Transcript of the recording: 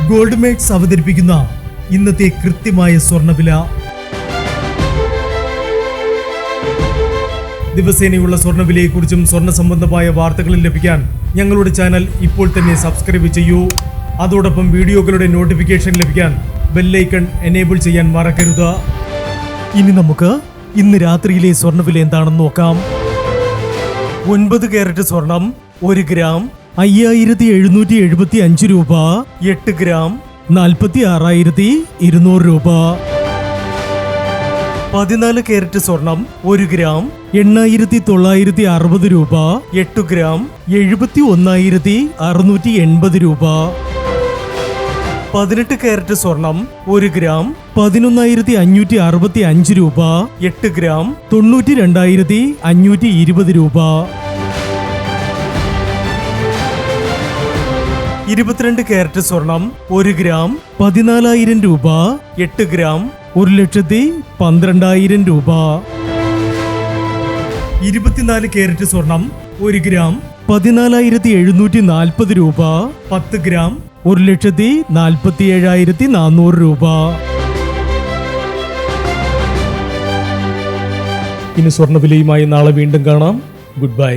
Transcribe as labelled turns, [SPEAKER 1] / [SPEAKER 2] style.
[SPEAKER 1] Gold makes അവതരിപ്പിക്കുന്ന ഇന്നത്തെ കൃത്യമായ സ്വർണ്ണവില. ദിവസേനയുള്ള സ്വർണ്ണവിലയെക്കുറിച്ചും സ്വർണ്ണ സംബന്ധമായ വാർത്തകളും ലഭിക്കാൻ ഞങ്ങളുടെ ചാനൽ ഇപ്പോൾ തന്നെ സബ്സ്ക്രൈബ് ചെയ്യൂ. അതോടൊപ്പം വീഡിയോകളുടെ നോട്ടിഫിക്കേഷൻ ലഭിക്കാൻ ബെല്ലൈക്കൺ എനേബിൾ ചെയ്യാൻ മറക്കരുത്. ഇനി നമുക്ക് ഇന്ന് രാത്രിയിലെ സ്വർണ്ണവില എന്താണെന്ന് നോക്കാം. 9 കാരറ്റ് സ്വർണം 1 ഗ്രാം 5775 രൂപ. 8 ഗ്രാം 46,200 രൂപ. 14 കാരറ്റ് സ്വർണം 1 ഗ്രാം 8,960 രൂപ. 8 ഗ്രാം 71,680 രൂപ. 18 കാരറ്റ് സ്വർണം 1 ഗ്രാം 11,565 രൂപ. 8 ഗ്രാം 92,520 രൂപ. 22 കാരറ്റ് സ്വർണം 1 ഗ്രാം 14,000 രൂപ. 8 ഗ്രാം 1,12,000 രൂപ. 24 കാരറ്റ് സ്വർണം 1 ഗ്രാം 14,740 രൂപ. 10 ഗ്രാം 1,47,400 രൂപ. ഇനി സ്വർണ്ണവിലയുമായി നാളെ വീണ്ടും കാണാം. Good bye.